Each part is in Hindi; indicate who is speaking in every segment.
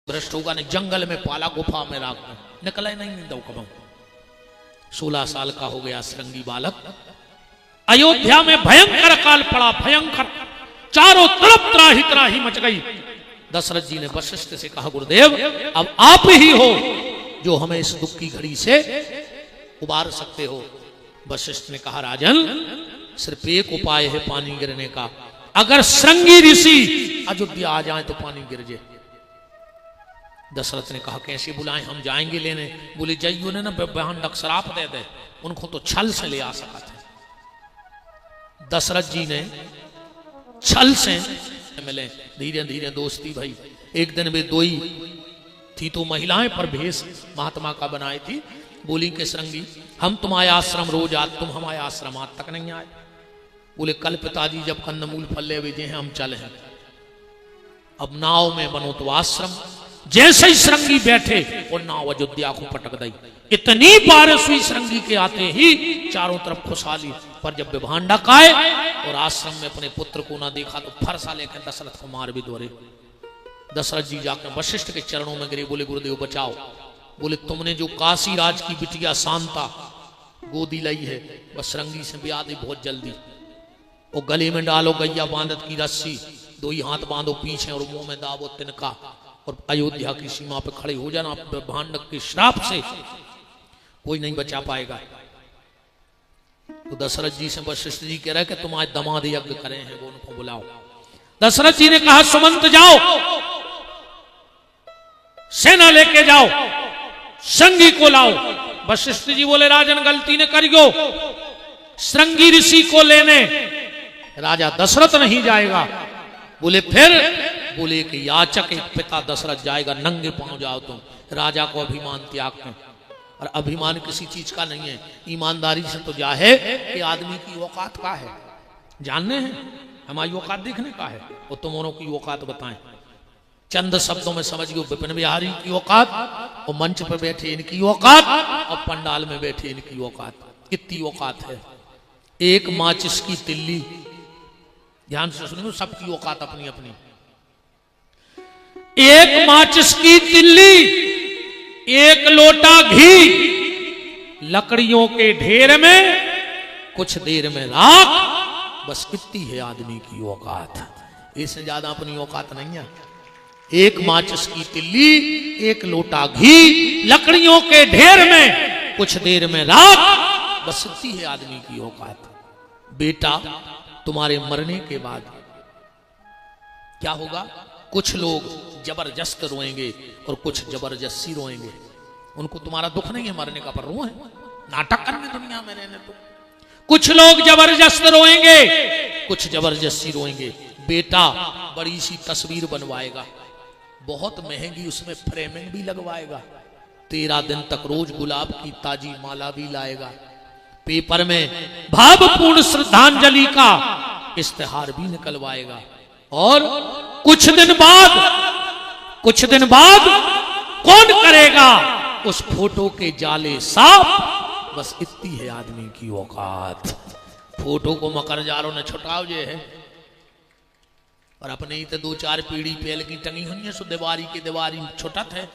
Speaker 1: भ्रष्ट होगा ने जंगल में पाला, गुफा में राख में निकला नहीं दो कब। 16 साल का हो गया श्रृंगी बालक। अयोध्या में भयंकर काल पड़ा, भयंकर, चारों तरफ त्राही त्राही मच गई। दशरथ जी ने वशिष्ठ से कहा, गुरुदेव अब आप ही हो जो हमें इस दुख की घड़ी से उबार सकते हो। वशिष्ठ ने कहा, राजन सिर्फ एक उपाय है पानी गिरने का, अगर श्रृंगी ऋषि अयोध्या आ जाए तो पानी गिर जाए। दशरथ ने कहा, कैसे बुलाएं, हम जाएंगे लेने। बोले, जइयो ने ना बहन श्राप दे दे, उनको तो छल से ले आ सका था। दशरथ जी ने छल से मिले, धीरे धीरे दोस्ती भाई। एक दिन वे दो ही थी तो महिलाएं पर भेष महात्मा का बनाई थी। बोली के श्रृंगी हम तुम्हारे आश्रम रोज आते, तुम हमारे आश्रम आज तक नहीं आए। बोले, कल पिताजी जब कंदमूल फल भेजे हैं हम चले हैं, अब नाव में बनो तो आश्रम। जैसे ही श्रृंगी बैठे और नाव अयोध्या को पटक गई। इतनी बारिश हुई श्रृंगी के आते ही, चारों तरफ खुशहाली। पर जब विभांडक आए और आश्रम में अपने पुत्र को ना देखा तो फरसा लेकर दशरथ को मार भी दौड़े। दशरथ जी जाकर वशिष्ठ के चरणों में गिरे, बोले, गुरुदेव बचाओ। बोले, तुमने जो काशी राज की बिटिया शांता गोदी लाई है, वह श्रृंगी से ब्याह दे बहुत जल्दी। वो गले में डालो गैया बांधत की रस्सी, दो ही हाथ बांधो पीछे और मुंह में दाबो तिनका, और अयोध्या की सीमा पे खड़े हो जाना। विभांडक के श्राप से कोई नहीं बचा पाएगा। तो दशरथ जी से वशिष्ठ जी कह रहे कि तुम्हारे दमाद यज्ञ करे हैं, वो उनको बुलाओ। दशरथ जी ने कहा, सुमंत जाओ, सेना लेके जाओ, श्रृंगी को लाओ। वशिष्ठ जी बोले, राजन गलती ने करियो, श्रृंगी ऋषि को लेने राजा दशरथ नहीं जाएगा। बोले, फिर? बोले कि याचक एक पिता दशरथ जाएगा, नंगे पांव जाओ तुम। राजा को अभिमान त्याग कर, और अभिमान किसी चीज का नहीं है, ईमानदारी से तो जा है कि आदमी की औकात का है, जानने हैं हमारी औकात देखने का है, और तुम दोनों की औकात बताएं। चंद शब्दों में समझ गए, विपिन बिहारी की औकात, और मंच पर बैठे इनकी औकात, और पंडाल में बैठे इनकी औकात। कितनी औकात है। एक माचिस की तिल्ली, ध्यान से सुनिए, सबकी औकात अपनी अपनी। एक माचिस की तिल्ली, एक लोटा घी, लकड़ियों के ढेर में कुछ देर में राख, बस कितनी है आदमी की औकात। इससे ज्यादा अपनी औकात नहीं है। एक माचिस की तिल्ली, एक लोटा घी, लकड़ियों के ढेर में कुछ देर में राख, बस इतनी है आदमी की औकात। बेटा, तुम्हारे मरने के बाद क्या होगा? कुछ लोग जबरदस्त रोएंगे और कुछ जबरदस्ती रोएंगे। उनको तुम्हारा दुख नहीं है मरने का, पर रोए नाटक करने दुनिया में रहने। तो कुछ लोग जबरदस्त रोएंगे, कुछ जबरदस्ती रोएंगे। बेटा बड़ी सी तस्वीर बनवाएगा, बहुत महंगी, उसमें फ्रेमिंग भी लगवाएगा। 13 दिन तक रोज गुलाब की ताजी माला भी लाएगा। पेपर में भावपूर्ण श्रद्धांजलि का इश्तेहार भी निकलवाएगा। और कुछ दिन बाद कौन करेगा उस फोटो के जाले साफ? बस इतनी है आदमी की औकात। फोटो को मकर जारों ने छुटाव जे है, और अपने ही तो 2-4 पीढ़ी पहले की टंगी हुई है, सो दीवारी की दीवारी छुटत है।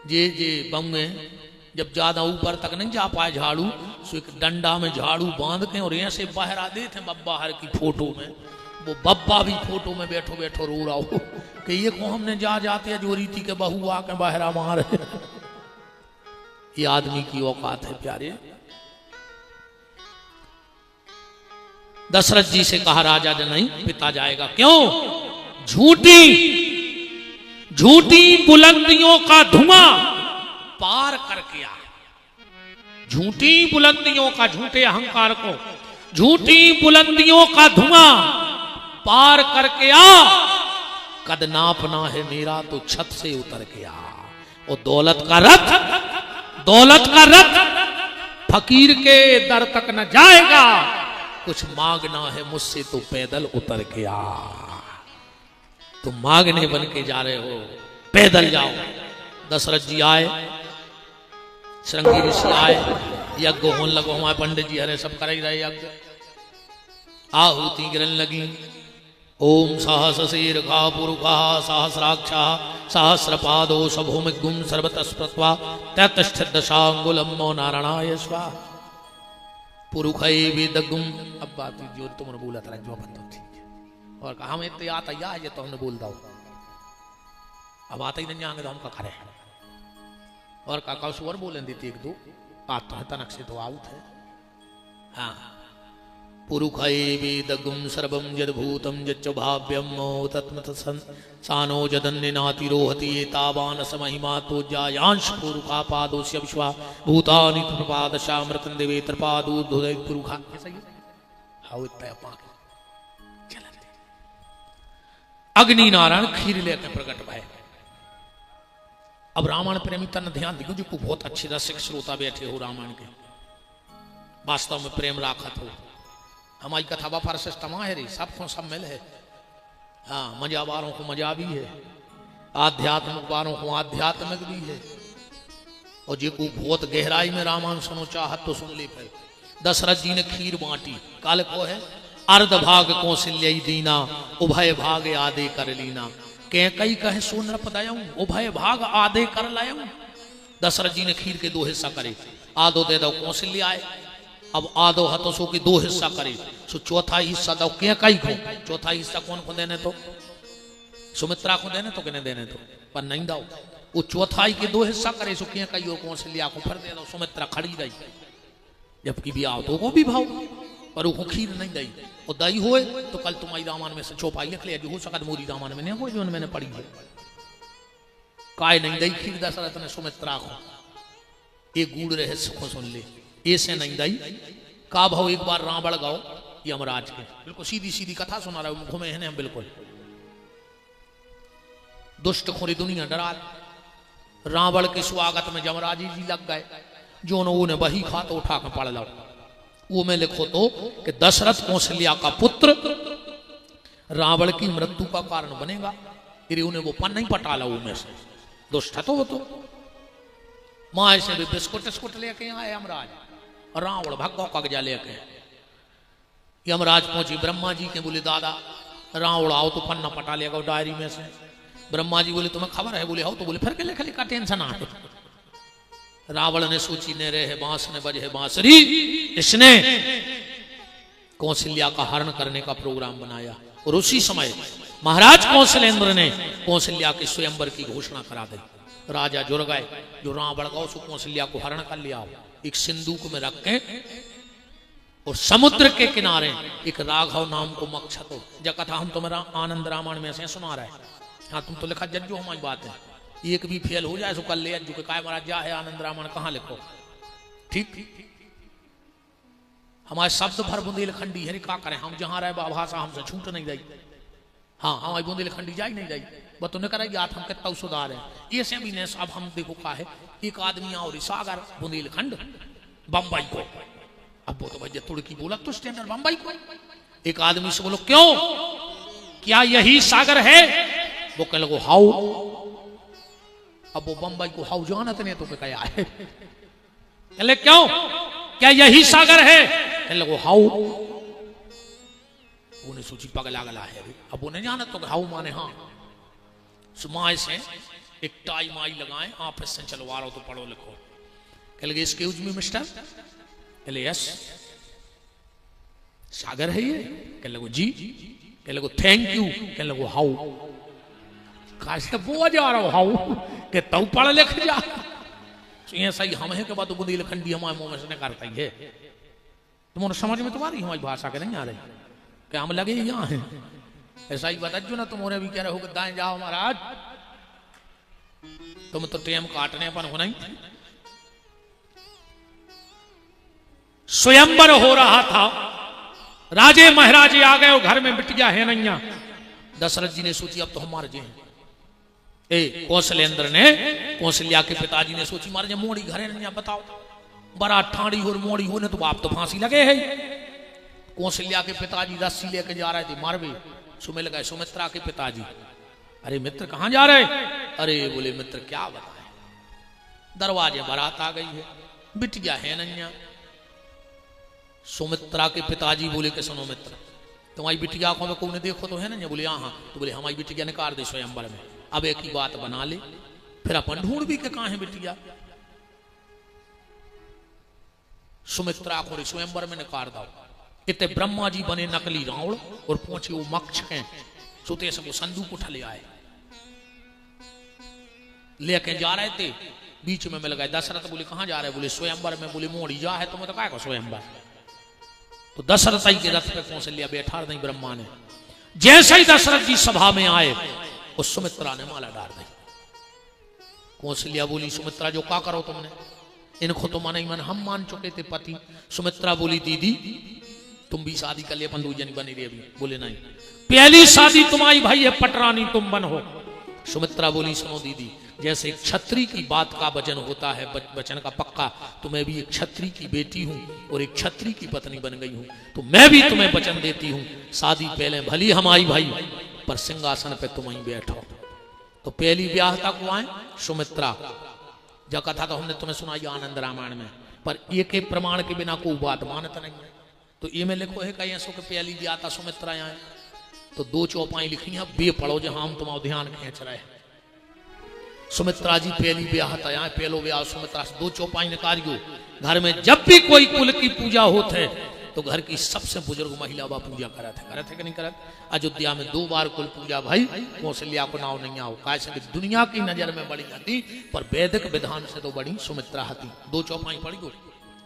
Speaker 1: जे बम्बे जब ज्यादा ऊपर तक नहीं जा पाए झाड़ू, सो एक डंडा में झाड़ू बांध के और ऐसे बहरा देते बब्बा हर की फोटो में। वो बब्बा भी फोटो में बैठो बैठो रो रहा हो कि ये को हमने जाते हैं जो रीति के बहू आके बहरा मार। ये आदमी की औकात है प्यारे। दशरथ जी से कहा, राजा ने नहीं, पिता जाएगा। क्यों? झूठी बुलंदियों का धुआं पार करके आ। झूठी बुलंदियों का, झूठे अहंकार को, झूठी बुलंदियों का धुआं पार करके आ। कद नापना है मेरा तो छत से उतर के आ। और दौलत का रथ फकीर के दर तक न जाएगा। कुछ मांगना है मुझसे तो पैदल उतर के आ। तुम मांगने बन के जा रहे हो, पैदल जाओ। दशरथ जी आए, श्रृंगी ऋषि आए, यज्ञ होने लगो। हमारे पंडित जी हरे सब कर ही रहे यज्ञ। आहुति गिरने लगी, ओम सहस्रशीर्घा पुरुषा सहस्राक्षा सहस्रपादो सभूमिगुं सर्वतस्पत्वा तैतष्ठदशांगुलमो नारायणाय स्वाहा। पुरुखै विदगुं। अब बात जो तुमने बोला था जो बंद थी और कहा हमें तो आता या ये तो हमने बोल दो अब आता ही नहीं आगे तो हम का करे और काका सुवर बोलें देती एक दो आता है तनक से तो आउट है। हाँ पुरुखै वेदगुं सर्वं यद्भूतं यच्च भाव्यं तत्मत सानो जदन्यनाति रोहति एतावान् समहिमा तो जायांश पुरुखा पादोस्य विश्वा भूतानि प्रपादशामृतं देवे त्रिपादूर्ध्वोदय पुरुखा। ऐसा ही हाउ इतना पाक चलन अग्नि नारायण खीर लेकर प्रकट भय। अब रामायण प्रेमी तन ध्यान दियो जो बहुत अच्छे रसिक श्रोता बैठे हो रामायण के वास्तव में प्रेम राखत हो। हमारी कथा वापर सिस्टम है रे सबको सब मिल है। हाँ मजा वालों को मजा भी है आध्यात्मिक वालों को आध्यात्मिक भी है और जो को बहुत गहराई में रामायण सुनो चाहत तो सुन ले। फिर दशरथ जी ने खीर बांटी काल को है अर्ध भाग कौशल्य दीना उभय भाग आधे कर लीना कई कहे सोन पदाऊं उभय भाग आधे कर लाऊं। दशरथ जी ने खीर के दो हिस्सा करे आधो दे दो कौशल्य आए अब आधो हाथों सो की दो हिस्सा करे सो चौथा हिस्सा दो क्या कई को चौथा हिस्सा कौन को देने तो सुमित्रा को देने तो किने देने तो पर नहीं दो वो चौथाई के दो हिस्सा करे सो क्या कई और कौशल्या को फिर दे दो। सुमित्रा खड़ी रही जबकि भी आओ तो को भी भाव पर वो खीर नहीं दई और दही होए तो कल तुम्हारी रामायण में से चौपाई लिख लिया हो सकता मोरी रामायण में नहीं हो जो मैंने पढ़ी है काय नहीं दई खीर दशरथ ने सुमित्रा को एक गूढ़ रहस्य को सुन ले ऐसे नहीं दई का भाव एक बार रावण गाओ यमराज के बिल्कुल सीधी सीधी कथा सुना रहा हूं घूमे हैं बिल्कुल दुष्ट खोरी दुनिया डरा रावण के स्वागत में यमराज जी लग गए जो उन्हें वही खा तो उठा कर पढ़ लो वो में लिखो तो कि दशरथ कौशल्या का पुत्र रावण की मृत्यु का कारण बनेगा फिर उन्हें वो पन नहीं पटा ला में से दुष्ट तो वो तो माँ से भी बिस्कुट लेके आए यमराज रावण भगवा कगजा लेके यमराज पहुंची ब्रह्मा जी के बोले दादा रावण आओ तो पन्ना पटा लेगा डायरी में से। ब्रह्मा जी बोले तुम्हें खबर है बोले आओ तो बोले फिर के लिख लिखा टेंशन आ रावण ने सोची ने रहे बांस ने बजे बांसुरी इसने कौशल्या का हरण करने का प्रोग्राम बनाया और उसी समय महाराज कौशलेंद्र ने कौशल्या के स्वयंवर की घोषणा करा दी। राजा जुड़ गए जो रावण का उसको कौशल्या को हरण कर लिया एक सिंदूक में रख के और समुद्र के किनारे एक राघव नाम को मक्षत हो जब कथा हम तुम्हारा आनंद रामायण में से सुना रहे। हाँ तुम तो लिखा जज्जो हमारी बात है एक भी फेल हो जाए तो कल ले अज्जू के काय महाराज जा है आनंद रामायण कहाँ लिखो ठीक हमारे शब्द भर बुंदेलखंडी है क्या करें हम जहां रहे भाषा हमसे छूट नहीं जाई। हाँ हमारी बुंदेलखंडी जाई नहीं जाई बस तुमने करा याद हम कितना सुधार है ये से भी ने अब हम देखो का है एक आदमी और सागर बुंदेलखंड बम्बई को अब वो तो भैया तुर्की बोला तो स्टैंडर्ड बम्बई को एक आदमी से बोलो क्यों क्या यही सागर है वो कह लगो हाउ अब वो बम्बई को हाउ जानत नहीं तो क्या है कहले क्यों क्या यही सागर है कह लगो हाउ उन्हें सोची पगला गला है अब वो नहीं जानत तो हाउ माने हाँ सुमाए से एक टाई माई लगाए ऑफिस से चलवा रहा हो तो पढ़ो लिखो कह लगे एक्सक्यूज मी मिस्टर कह ले यस सागर है ये कह लगो जी कह लगो थैंक यू कह लगो हाउ कैसे वो जा रहा हो हाउ के तू पढ़ लिख जा तो ये सही हम है के बाद बुंदेलखंडी हमारे मुंह में से करता ही है तुम्हारे समझ में तुम्हारी हमारी भाषा के नहीं आ रही क्या हम लगे यहाँ है ऐसा ही बता जो ना तुम्हारे भी कह रहे हो कि दाएं जाओ महाराज तुम तो टेम काटने पर हो नहीं। स्वयंवर हो रहा था राजे महाराजे आ गए घर में बिटिया है नैया दशरथ जी ने सोची अब तो हम मार जाए कौशलेंद्र ने कौशल्या के पिताजी ने सोची मार जाए मोड़ी घरे नैया बताओ बड़ा ठाड़ी और मोड़ी होने तो आप तो फांसी लगे है। कौशल्या के पिताजी रस्सी लेके जा रहे थे मारवे सुमिल गए सुमित्रा के पिताजी अरे मित्र कहां जा रहे अरे बोले मित्र क्या बताए दरवाजे बारात आ गई है बिटिया है नैया। सुमित्रा के पिताजी बोले कि सुनो मित्र तुम्हारी बिटिया को में ने देखो तो है ना, बोले हाँ। तो बोले हमारी बिटिया निकाल दे स्वयंवर में। अब एक ही बात बना ले, फिर अपन ढूंढ भी के कहाँ है बिटिया। सुमित्रा को स्वयंवर में निकाल दो। इतने ब्रह्मा जी बने नकली रावण और पहुंचे वो मक्ष हैं सोते से वो संदूक उठा ले आए, लेके जा रहे थे। बीच में मिल गए दशरथ। बोले कहाँ जा रहे? बोले स्वयंवर में। बोले मोड़ी जा है तुम्हें तो क्या को स्वयंवर। तो दशरथ के रथ पे कौशल्या बैठा नहीं ब्रह्मा ने। जैसे ही दशरथ जी सभा में आए उस सुमित्रा ने माला डाल दी। कौशल्या बोली सुमित्रा जो क्या करो तुमने, इनको तो मन ही मन हम मान चुके थे पति। सुमित्रा बोली दीदी तुम भी शादी कर ले, अपन दो जनी बनी रही अभी। बोले नहीं, पहली शादी तुम्हारी भाई है पटरानी तुम बन हो। सुमित्रा बोली सुनो दीदी, जैसे एक छत्री की बात का वचन होता है, वचन का पक्का, तो मैं भी एक छत्री की बेटी हूं और एक छत्री की पत्नी बन गई हूं, तो मैं भी तुम्हें वचन देती हूं शादी पहले भली हमारी भाई, पर सिंहासन पे तुम ही बैठो। तो पहली ब्याह तक को आए सुमित्रा। जो कथा तो हमने तुम्हें सुनाई आनंद रामायण में, पर एक एक प्रमाण के बिना कोई बात मानता नहीं है। तो ये में लिखो है कहीं ऐसो के पहली ब्याह था सुमित्रा आए। तो 2 चौपाई लिखी है, बे पढ़ो जहां हम तुम्हारा ध्यान खींच रहे हैं। सुमित्रा जी पहली ब्याह था, पहलो ब्याह सुमित्रा से 2 चौपाई निकालियो। घर में जब भी कोई कुल की पूजा होते है तो घर की सबसे बुजुर्ग महिला वह पूजा करते कि नहीं करते। अयोध्या में 2 बार कुल पूजा भाई, कौशल्या को नाव नहीं आओ। कैसे दुनिया की नजर में बड़ी हती, पर वैदिक विधान से तो बड़ी सुमित्रा हती। 2 चौपाई पढ़ियो,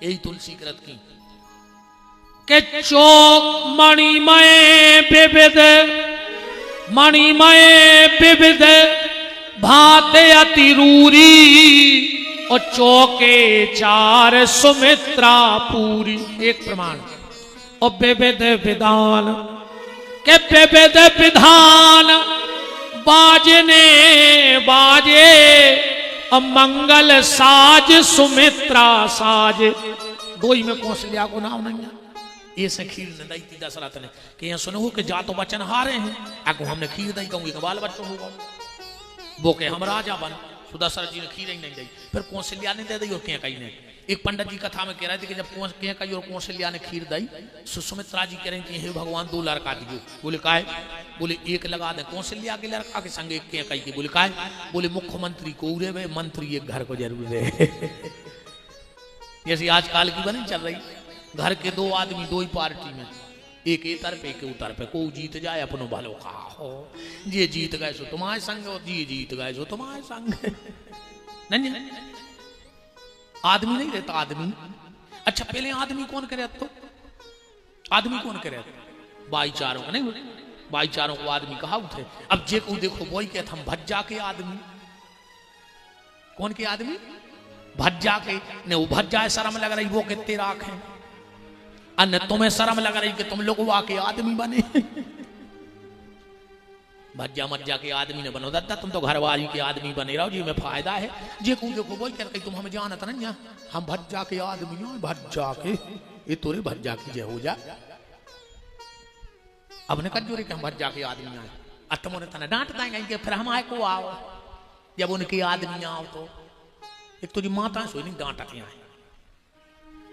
Speaker 1: यही तुलसी कृत की के चौक मणिमय विविध भाते अतिरूरी और चौके 4 सुमित्रा पूरी। एक प्रमाण। और विविध विधान के विविध विधान बाजने बाजे और मंगल साज सुमित्रा साज। 2 ही में कौशल्या को नाम नहीं है। ये से खीर न दी थी दशरथ ने कि यहाँ सुनो कि जा तो वचन हारे हैं, आगो हमने खीर दी कहूंगी बाल बच्चों होगा वो के हम राजा बन। तो दशरथ जी ने खीर ही नहीं दी, फिर कौशल्या ने दे दी और क्या कही ने। एक पंडित जी कथा में कह रहे थे कि जब क्या कही और कौशल्या ने खीर दी, सुमित्रा जी कह रही थी हे भगवान 2 लड़का दीजिए। बोले काय? बोले एक लगा दे कौशल्या के लड़का के संग एक क्या कही। बोले काय? बोले मुख्यमंत्री को उरे वे मंत्री एक घर को जरूर है। जैसे आजकल की बनी चल रही, घर के 2 आदमी 2 ही पार्टी में, एक तरफ एक उतर पे, को जीत जाए अपनो भलो का हो। ये जीत गए सो तुम्हारे संग, जी जीत गए सो तुम्हारे संग। नहीं आदमी नहीं रहता आदमी। अच्छा पहले आदमी कौन करे? तो आदमी कौन करे? भाईचारों का नहीं, भाईचारों को आदमी कहा थे। अब जे को देखो वही कहते हम भज्जा के आदमी। कौन के आदमी? भज्जा के ने। वो भज्जा शर्म लग रही वो कितने राख है, अन्य तुम्हें शर्म लग रही कि तुम लोग वाके आदमी बने। भज्जा मज्जा के आदमी ने बनो दादा, तुम तो घरवाली के आदमी बने रहो जी में फायदा है। जे को देखो बोल कर तुम हमें जानत नहीं, हम भज्जा के आदमी हो। भज्जा के ये तोरे भज्जा की जय हो जा। अब ने कजोरे के हम भज्जा के आदमी आए, तुम उन्हें तना डांट देंगे फिर हम आए को आओ। जब उनके आदमी आओ तो एक तुझी माता सोई नहीं डांटती आए।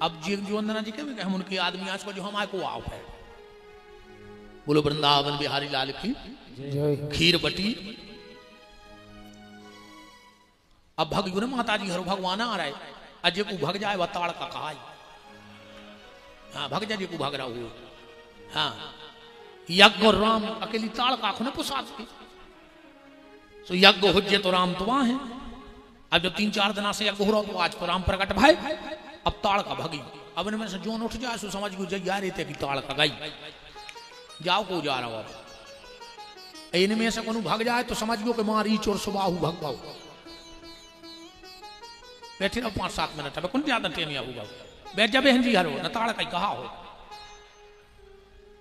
Speaker 1: अब जी वंदना जी के हम उनके आदमी आज को जो हम आए को आओ है। बोलो वृंदावन बिहारी लाल की खीर बटी। अब भग ने माता जी हर भगवान आ रहा है, अजय को भग जाए वह ताड़ का कहा। हाँ भग जाए को भग रहा हो। हाँ यज्ञ और राम अकेली ताड़ का आंखों ने पुसाद की। तो यज्ञ हुज्जे तो राम तो वहां है। अब जब 3-4 दिन से यज्ञ हो रहा तो आज तो राम प्रकट भाई। अब ताड़ का भगी। अब इनमें से जोन उठ जाए सो समझ गई जा रहे थे कि ताड़ का गई जाओ को जा रहा हो। इनमें से कोनो भाग जाए तो समझ गो कि मारी चोर सुबाहू भगवाओ। बैठे रहो 5-7 मिनट। अब कौन ज्यादा टेमिया होगा बैठ जा बहन जी हरो न ताड़ कहीं कहा हो।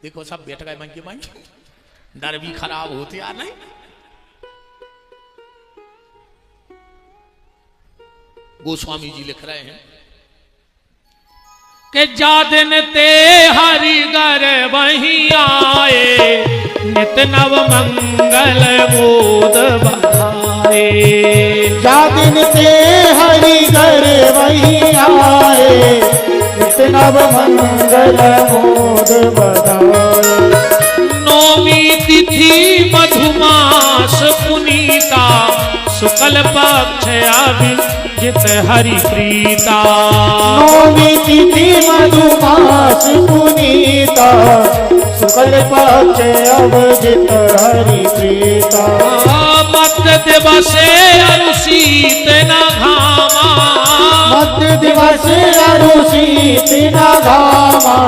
Speaker 1: देखो सब बैठ गए मंगे मंगे, डर भी खराब होते यार नहीं। गोस्वामी जी लिख रहे हैं कि जा दिन ते हरिगर वहीं आए, नित नव मंगल मोद बधाए।
Speaker 2: जा दिन ते हरिगर वहीं आए, नित नव मंगल मोद बधाए।
Speaker 1: नौमी तिथि मधुमास पुनीता शुक्ल पक्ष अभिजित हरि प्रीता।
Speaker 2: नौमी तिथि मधुमास पुनीता शुक्ल पक्ष अभिजित हरि प्रीता।
Speaker 1: मध्य दिवसे अनुशीत न घामा।
Speaker 2: मध्य दिवसे अनुशीत न घामा।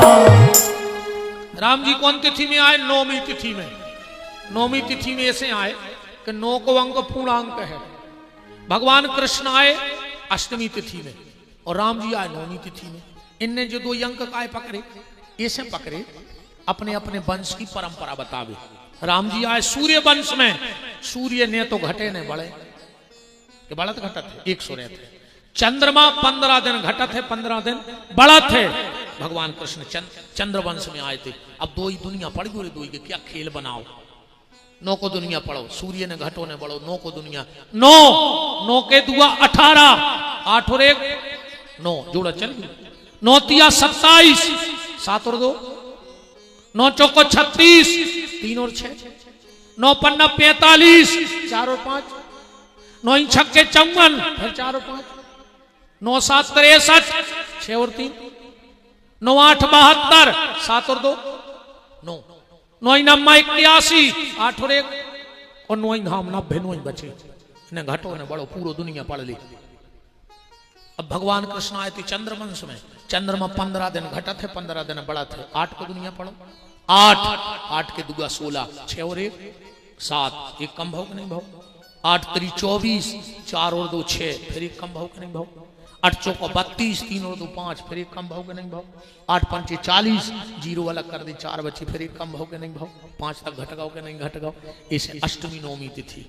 Speaker 1: राम जी कौन तिथि में आए? नौमी तिथि में। नौमी तिथि में ऐसे आए कि 9 को अंक पूर्णांक है। भगवान कृष्ण आए अष्टमी तिथि में और राम जी आए नौमी तिथि में। इनने जो 2 अंक काय पकड़े, ऐसे पकड़े अपने अपने वंश की परंपरा बतावे। राम जी आए सूर्य वंश में। सूर्य ने तो घटे ने बढ़े कि बढ़त घटत 100 रहते। चंद्रमा 15 दिन घटत है, 15 दिन बढ़त है। भगवान कृष्ण चंद्र वंश में आए थे। अब 2 ही दुनिया पड़ गई, 2 के क्या खेल बनाओ। 9 को दुनिया पढ़ो, सूर्य ने घटो ने बढ़ो, 9 को दुनिया 9 के दुआ 18, 8 और 1 9 जोड़ा चल गई। 9 तिया 27, 7 और 2 9 चौको 36, 3 और 6 9 पन्ना 45, 4 और 5 9 छक्के 54, फिर 4 और 5 9 7 63, 6 और 3 9 8 72, 7 और 2 9 9 9 81, 8 और 1 और 9 धाम 90 9 बचे। इन्हें घटो ने बड़ो पूरा दुनिया पढ़ ली। अब भगवान कृष्ण आए थे चंद्रवंश में। चंद्रमा 15 दिन घटत है, 15 दिन बढ़त है। 8 को दुनिया पढ़ो, 8 के दुआ 16, 6 और 1 7, 1 कम भाव के नहीं भाव। 8 3 24, 4 और 2 6, फिर 1 कम भाव के नहीं भाव। 8 चौको 32, 3 और 2 5, फिर 1 कम भाव के नहीं भाव। 8 पंचे 40, 0 अलग कर दे 4 बचे, फिर 1 कम भाव के नहीं भाव। 5 तक घट गाओ के नहीं घट गाओ। इसे अष्टमी नौमी तिथि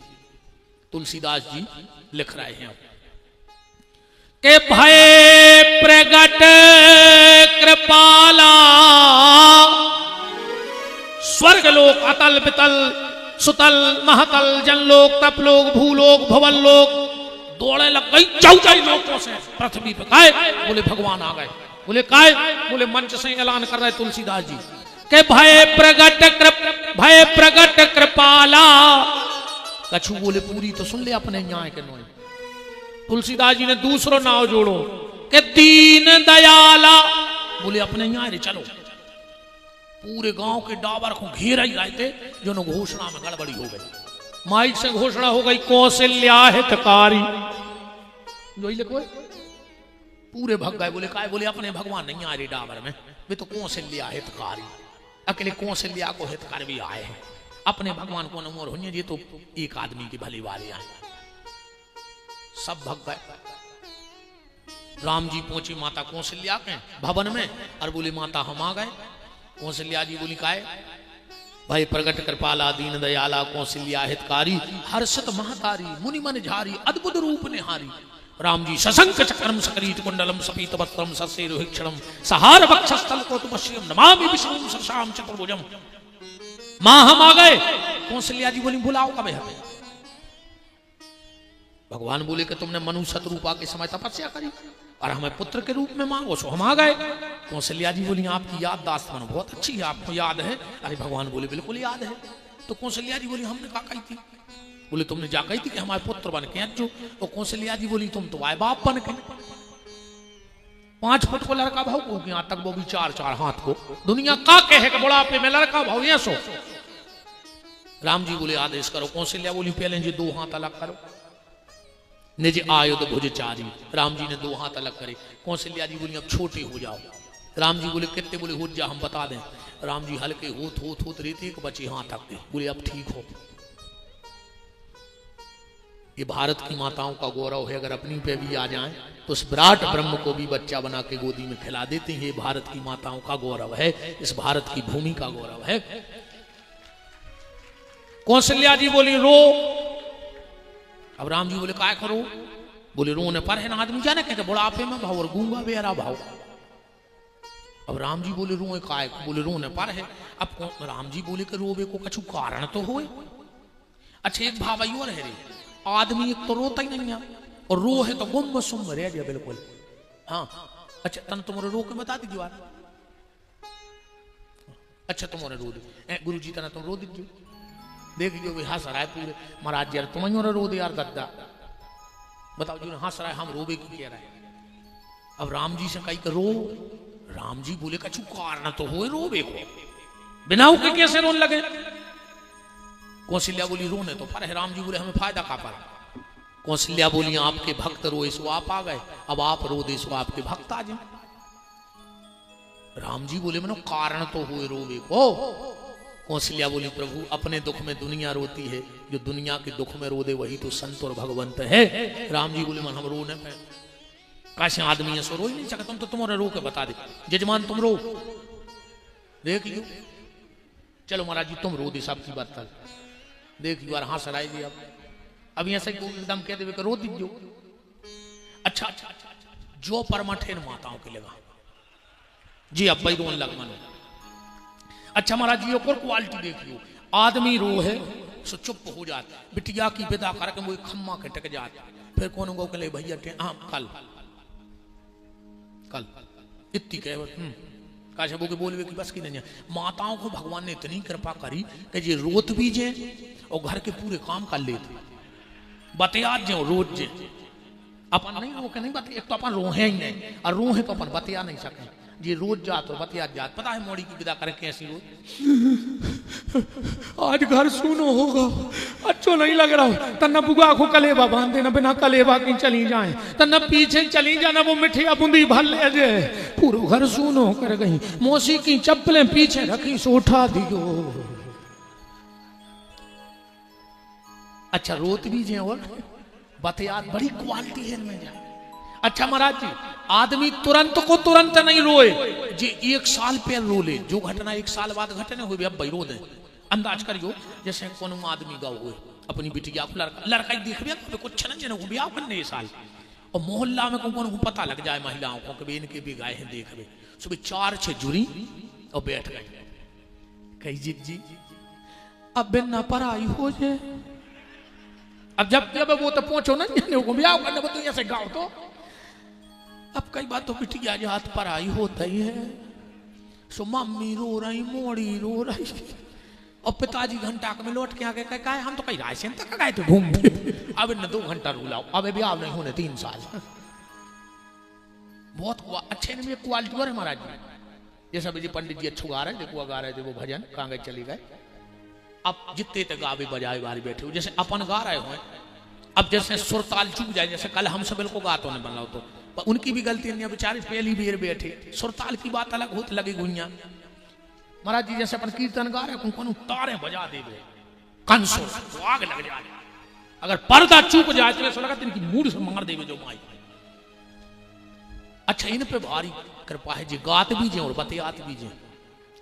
Speaker 1: तुलसीदास जी लिख रहे हैं के भय प्रगट कृपाला स्वर्ग लोक अतल बितल सुतल महतल जनलोक तपलोक भूलोक भवन लोक दौड़े लग गई 14 लोगों से पृथ्वी पे। काय बोले भगवान आ गए। बोले काय बोले मंच से ऐलान कर रहे तुलसीदास जी के भय प्रगट कृपाला। कछु बोले पूरी तो सुन ले अपने न्याय के नोए। तुलसीदास जी ने दूसरो नाव जोड़ो के दीन दयाला। बोले अपने न्याय रे चलो। पूरे गांव के डाबर को घेरा ही रहे थे जो घोषणा में गड़बड़ी हो गई। माइक से घोषणा हो गई कौशल्या हितकारी। जो ही लिखो पूरे भग गए। बोले काय बोले अपने भगवान नहीं आ रहे डाबर में, वे तो कौशल्या हितकारी। अकेले कौशल्या को हितकारी भी आए हैं। अपने भगवान को नमोर होने जी तो एक आदमी की भली वाले आए। सब भग गए। राम जी पहुंची माता कौशल्या के भवन में और बोले माता हम आ गए। कौशल्या जी बोली काय भाई प्रगट कृपाला दीन दयाला कौशल्या हितकारी हर्षित महतारी मुनि मन झारी अद्भुत रूप निहारी। राम जी सशंक चक्रम सकरीत कुंडलम सपीत वस्त्रम ससेरुहिक्षणम सहार वक्षस्थल कौतुभश्यम नमामि विष्णुम सरसाम चतुर्भुजम। मां हम आ गए। कौशल्या जी बोली बुलाओ कब है। भगवान बोले कि तुमने मनुष्य रूपा के समय तपस्या करी और हमें पुत्र के रूप में मांगो सो हम आ गए। कौशल्या जी बोली आपकी याददाश्त मानो बहुत अच्छी है, आपको याद है। अरे भगवान बोले बिल्कुल याद है। तो कौशल्या जी बोली हमने कहा कही थी। बोले तुमने जा कही थी कि हमारे पुत्र बन के जो। तो कौशल्या जी बोली तुम तो आए बाप बन के। 5 फुट को लड़का भाव को यहाँ तक वो भी 4 हाथ को दुनिया का कहे कि बुढ़ापे में लड़का भाव ये सो। राम जी बोले आदेश करो। कौशल्या बोली पहले जी 2 हाथ अलग करो। निज आयुध भुजचारी। राम जी ने 2 हाथ अलग करे। कौशल्या जी बोली अब छोटे हो जाओ। राम जी बोले कितने? बोले हो जा हम बता दें। राम जी हल्के होत रेते के बचे हाथ तक दे। बोले अब ठीक हो। ये भारत की माताओं का गौरव है। अगर अपनी पे भी आ जाएं तो उस विराट ब्रह्म को भी बच्चा बना के गोदी में खिला देते हैं। ये भारत की माताओं का गौरव है, इस भारत की भूमि का गौरव है। कौशल्या जी बोली रो। अब राम जी बोले काय करो? बोले रोने पर है ना आदमी जाने कहते बुढ़ापे में भाव और गूंगा बेरा भाव। अब राम जी बोले रोए काय? बोले रोने पर है। अब राम जी बोले कि रोवे को कछु कारण तो होए। अच्छा एक भाव और है रे, आदमी एक तो रोता ही नहीं है और रो है तो गुम सुम रह गया बिल्कुल। हाँ अच्छा तन तुम रो के बता दीजिए। अच्छा तुमने रो दे गुरु जी तना तुम रो दीजिए देखिए वे हंस रहा है पूरे महाराज यार तुम रो दे यार गद्दा बताओ जी हंस रहा है हम रोबे की कह रहा है। अब राम जी से कही रो राम जी बोले कछु कारण तो हो रोबे को बिना के कैसे रोने लगे। कौशल्या बोली रोने तो पर है राम जी बोले हमें फायदा का पर। कौशल्या बोली आपके भक्त रोए सो आप आ गए अब आप रो दे सो आपके भक्त आ जाए। राम जी बोले मनो कारण तो हुए रोवे को। कौशल्या बोली प्रभु अपने दुख में दुनिया रोती है जो दुनिया के दुख में रो दे वही तो संत और भगवंत है। राम जी बोले मन हम रो नहीं कैसे आदमी है सो रो ही नहीं सकता तुम तो तुम्हारे रो के बता दे जजमान तुम रो देख लियो चलो महाराज जी तुम रो दे सबकी बात कर देख लियो हाँ सराय जी अब ऐसे एकदम कह दे रो दीजिए। अच्छा जो परमठ है माताओं के लगा जी अब भाई रोन लग मन। अच्छा महाराज जी और क्वालिटी देख लियो आदमी रो है सो चुप हो जाता बिटिया की विदा करके वो खम्मा के टक जाता फिर कौन गो कले भैया कल इतनी कह काशा के बोलवे की बस की नहीं। माताओं को भगवान ने इतनी कृपा करी कि ये रोत भी जे और घर के पूरे काम कर लेते बतिया जो रोज जे अपन नहीं रो के नहीं बतिया एक तो अपन रोहे ही नहीं और रोहे तो अपन बतिया नहीं सके जी रोज जात और बतिया जात पता है मोड़ी की विदा करे कैसी रोज आज घर सुनो होगा अच्छो नहीं लग रहा तन्ना बुआ को कलेबा बांध देना बिना कलेबा की चली जाए तन्ना पीछे चली जाना वो मिठिया बूंदी भर ले जे पूरा घर सुनो कर गई मौसी की चप्पलें पीछे रखी सो उठा दियो। अच्छा रोत भी जे और बतिया बड़ी क्वालिटी है इनमें जाए। अच्छा महाराज जी आदमी तुरंत को तुरंत नहीं रोए जी 1 साल पे रो ले जो घटना 1 साल बाद घटने हुए अब भाई रो दे अंदाज करियो जैसे कोनो आदमी गाँव हुए अपनी बिटिया लड़का देख कुछ न जन ब्याह करने साल और मोहल्ला में कौन पता लग जाए महिलाओं को कभी इनके भी गाय हैं देख सुबह 4-6 जुड़ी और बैठ गए कही जी अब बिना पराई हो जाए अब जब वो तो पहुंचो ना ब्याह करने वो तो ऐसे गाँव तो अब कई बात तो बिटिया हाथ पर आई होता ही है सो मम्मी रो रही मोड़ी रो रही और पिताजी घंटा में लौट के आके कहा हम तो कहीं रायसेन तक गए थे घूम अब इन 2 घंटा रुलाओ अब भी आप नहीं होने 3 साल बहुत अच्छे ने क्वालिटी और महाराज जी जैसा जी पंडित जी अच्छो गा रहे देखो गा रहे थे वो भजन कहाँ गए चली गए अब जितने तक गावे बजाए बारी बैठे हो जैसे अपन गा रहे हो अब जैसे सुर ताल चूक जाए जैसे कल हम सब को गातो नहीं बना तो उनकी भी गलती नहीं बेचारे पहली बेर बैठे सुरताल की बात अलग होती लगी गुइया महाराज जी जैसे अपन कीर्तन गा रहे कौन तारे बजा दे कंसो तो आग लग जाए अगर पर्दा चूक जाए तो ऐसा लगा इनकी मूड से मार देवे जो माई। अच्छा इन पे भारी कृपा है जी गात भी जे और बतियात भी जे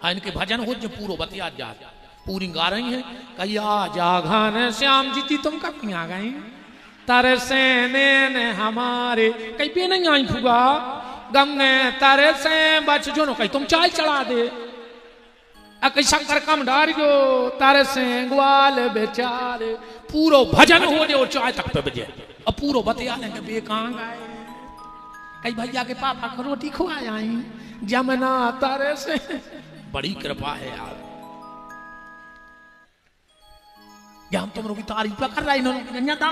Speaker 1: हाँ इनके भजन हो जो पूरा बतियात जात पूरी गा रही है कहिया जागन श्याम जी तुम कब आ गए तारे से ने हमारे कहीं पे नहीं आई फुगा गंगे तारे से बच जो कहीं तुम चाय चढ़ा दे कहीं शक्कर कम डार गो तारे से ग्वाल बेचारे पूरो भजन हो जाए और चाय तक पे बजे और पूरो बतिया लेंगे बेकांग आए कहीं भैया के पापा को रोटी खुआ आई जमना तारे से बड़ी कृपा है यार हम तुम लोग की तारीफ कर रहा है इन्होंने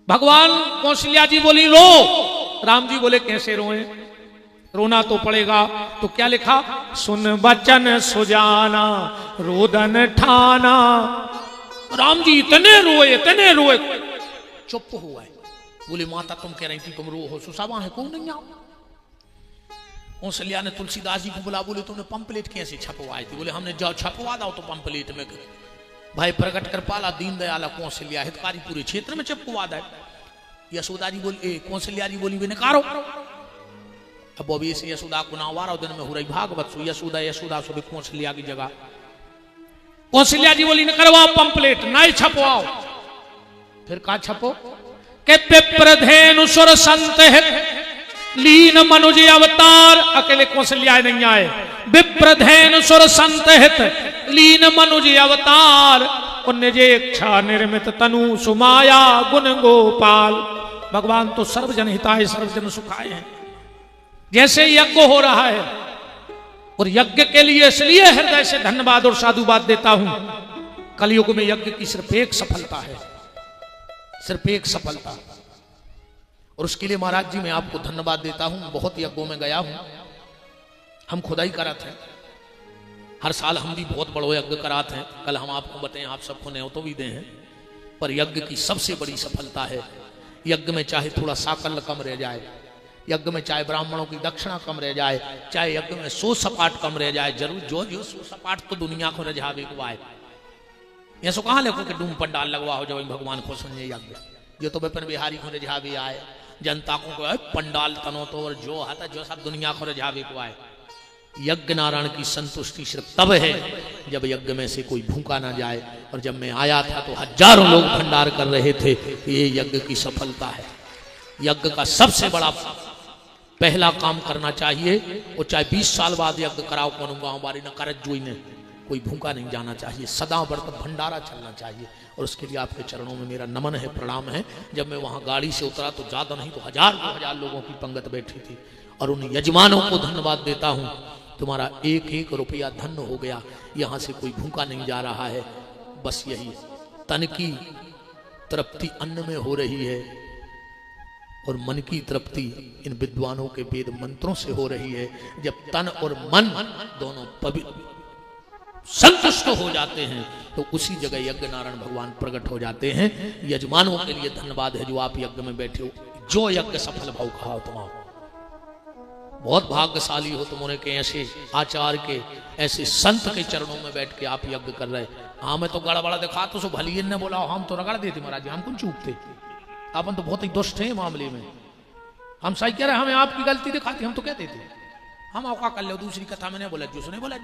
Speaker 1: भगवान कौशल्या जी बोली रो राम जी बोले कैसे रोए रोना तो पड़ेगा तो क्या लिखा सुन बचन सुजाना रोदन ठाना। राम जी इतने रोए चुप हुआ है बोले माता तुम कह रही थी तुम रो हो सुसावा है कौन नहीं आओ। कौशल्या ने तुलसीदास जी को बुला बोले तुमने पंपलेट कैसे छपवाई थी बोले हमने जाओ छपवा दो तो पंपलेट में भाई प्रकट कृपाला दीनदयाला कौशल्या हितकारी पूरे क्षेत्र में चिपकवा दे। यशोदा जी बोली कौशल्या जी बोली नकारो अब अभी से यशोदा को नावारा दिन में हो रही भागवत सो यशोदा सो भी कौशल्या की जगह कौशल्या जी बोली न करवाओ पंपलेट नहीं छपवाओ फिर कहा छपो के विप्रधेनु सुर संत है लीन मनुज अवतार अकेले कौशल्या नहीं आए विप्रधेनु सुर संत हित लीन मनुज अवतार निज इच्छा निर्मित तनु सुमाया गुण गोपाल। भगवान तो सर्वजन हिताय सर्वजन सुखाय है। जैसे यज्ञ हो रहा है और यज्ञ के लिए इसलिए हृदय से धन्यवाद और साधुवाद देता हूं। कलयुग में यज्ञ की सिर्फ एक सफलता है, सिर्फ एक सफलता, और उसके लिए महाराज जी मैं आपको धन्यवाद देता हूं। बहुत यज्ञों में गया हूं, हम खुदाई कराते हैं, हर साल हम भी बहुत बड़ो यज्ञ कराते हैं। कल हम आपको बताएं, आप सबको न्योतो भी दे हैं, पर यज्ञ की सबसे बड़ी सफलता है, यज्ञ में चाहे थोड़ा साकल्य कम रह जाए, यज्ञ में चाहे ब्राह्मणों की दक्षिणा कम रह जाए, चाहे यज्ञ में 100 सपाट कम रह जाए, जरूर जो 100 सपाट तो दुनिया को रजावे को आए। ये सो कहाँ लिखो कि डूम पंडाल लगवा हो जाओ भगवान को सुनिए यज्ञ, ये तो विपिन बिहारी को रजावे आए, जनता को पंडाल तनो तो और जो है जो सब दुनिया को रजावे को आए। यज्ञ नारायण की संतुष्टि सिर्फ तब है जब यज्ञ में से कोई भूखा ना जाए। और जब मैं आया था तो हजारों लोग भंडार कर रहे थे, ये यज्ञ की सफलता है। यज्ञ का सबसे बड़ा पहला काम करना चाहिए, और चाहे 20 साल बाद यज्ञ कराओ कौन गाँव बारी न करत जोई ने, कोई भूखा नहीं जाना चाहिए, सदा बढ़कर भंडारा चलना चाहिए। और उसके लिए आपके चरणों में मेरा नमन है, प्रणाम है। जब मैं वहां गाड़ी से उतरा तो ज्यादा नहीं तो 1000-2000 लोगों की पंगत बैठी थी, और उन यजमानों को धन्यवाद देता हूं, तुम्हारा एक एक रुपया धन्य हो गया, यहां से कोई भूखा नहीं जा रहा है। बस यही तन की तृप्ति अन्न में हो रही है, और मन की तृप्ति इन विद्वानों के वेद मंत्रों से हो रही है। जब तन और मन दोनों पवित्र संतुष्ट हो जाते हैं तो उसी जगह यज्ञ नारायण भगवान प्रकट हो जाते हैं। यजमानों के लिए धन्यवाद है जो आप यज्ञ में बैठे हो, जो यज्ञ सफल भाव कहा तुम बहुत भाग्यशाली हो, तुमने के ऐसे आचार्य के ऐसे संत के चरणों में बैठ के आप यज्ञ कर रहे। हाँ मैं तो गड़बड़ा दिखा तो सो भली ने बोला, हम तो रगड़ देते महाराज, हम कौन चूकते, अपन तो बहुत ही दुष्ट हैं मामले में, हम सही कह रहे, हमें आपकी गलती दिखाती, हम तो कहते थे हम आपका कर लो, दूसरी कथा में नहीं बोला जो सुने बोला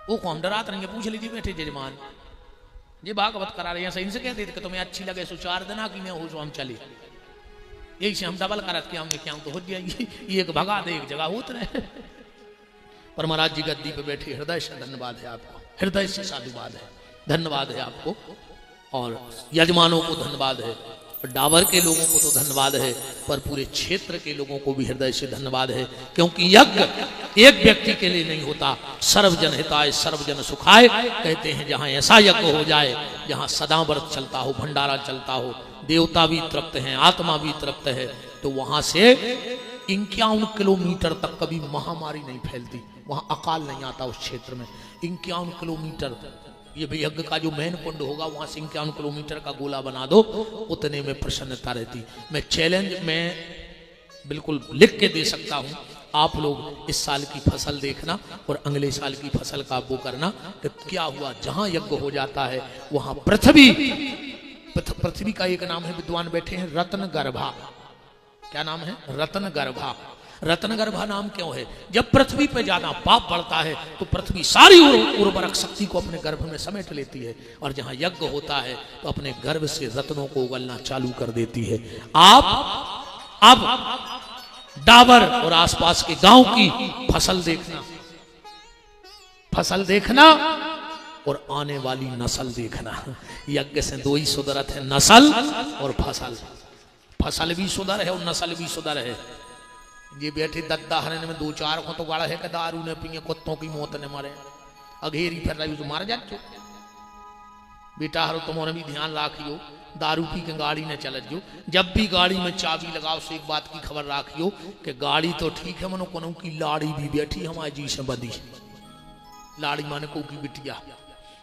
Speaker 1: वो को हम डरात रहेंगे। पूछ लीजिए बैठे जजमान ये भागवत करा रहे हैं, सही से कहते थे कि तुम्हें अच्छी लगे सो 4 दिन की नहीं हो सो हम चले, यही से हम डबल करत के हमने क्या तो हो जाएगी, ये एक भगा दे एक जगह होते रहे। पर महाराज जी गद्दी पे बैठे, हृदय से धन्यवाद है आपको, हृदय से साधुवाद है, धन्यवाद है आपको, और यजमानों को धन्यवाद है, और डाबर के लोगों को तो धन्यवाद है, पर पूरे क्षेत्र के लोगों को भी हृदय से धन्यवाद है। क्योंकि यज्ञ एक व्यक्ति के लिए नहीं होता, सर्वजन हिताय सर्वजन सुखाय कहते हैं। जहां ऐसा यज्ञ हो जाए जहां सदा व्रत चलता हो, भंडारा चलता हो, देवता भी तृप्त हैं, आत्मा भी तृप्त है, तो वहां से 51 किलोमीटर तक कभी महामारी नहीं फैलती, वहां अकाल नहीं आता उस क्षेत्र में। 51 किलोमीटर ये भी यज्ञ का जो मेन कुंड होगा वहां से 51 किलोमीटर का गोला बना दो, उतने में प्रसन्नता रहती। मैं चैलेंज में बिल्कुल लिख के दे सकता हूं, आप लोग इस साल की फसल देखना और अगले साल की फसल का वो करना कि क्या हुआ। जहां यज्ञ हो जाता है वहां पृथ्वी का एक नाम है, विद्वान बैठे हैं, रत्न गर्भा। क्या नाम है? रत्न गर्भा। रत्न गर्भा नाम क्यों है? जब पृथ्वी पे ज्यादा पाप बढ़ता है तो पृथ्वी सारी उर्वरक शक्ति को अपने गर्भ में समेट लेती है, और जहां यज्ञ होता है तो अपने गर्भ से रत्नों को उगलना चालू कर देती है। आप अब डाबर और आसपास के गांव की फसल देखना, फसल देखना और आने वाली नस्ल देखना। यज्ञ से 2 ही सुधरत है, नस्ल और फसल। फसल भी सुधर है और नस्ल भी सुधर है। ये बैठे दद्दा हरने में 2-4 को तो गाड़ा है कि दारू ने पिए, कुत्तों की मौत ने मारे, अघेरी फिर रही तो मार जाते। बेटा हरो तुम्हारे भी ध्यान राखियो, दारू पी के गाड़ी ने चलत जो, जब भी गाड़ी में चाबी लगाओ से एक बात की खबर राखियो कि गाड़ी तो ठीक है, मनो कोनो की लाड़ी भी बैठी हमारे जी से बदी। लाड़ी माने को की बिटिया,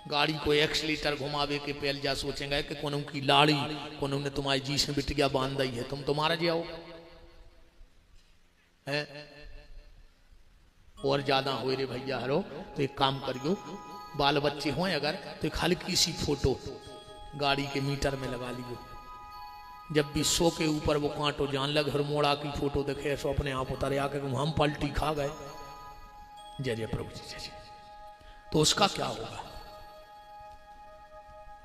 Speaker 1: गाड़ी को एक्सीलेटर घुमावे के पहल जा सोचेंगे कि कोनो की लाड़ी कोनो ने तुम्हारी जी से बिटिया बांध दी है, तुम तुम्हारा जाओ है। और ज्यादा हो रे भैया हरो तो एक काम करियो, बाल बच्चे हों अगर तो एक हल्की सी फोटो गाड़ी के मीटर में लगा लियो। जब भी 100 के ऊपर वो कांटो जान लग, हर मोड़ा की फोटो देखे सो अपने आप उतारे आके हम पलटी खा गए। जय जय प्रभु जी, जय जय। तो उसका क्या होगा?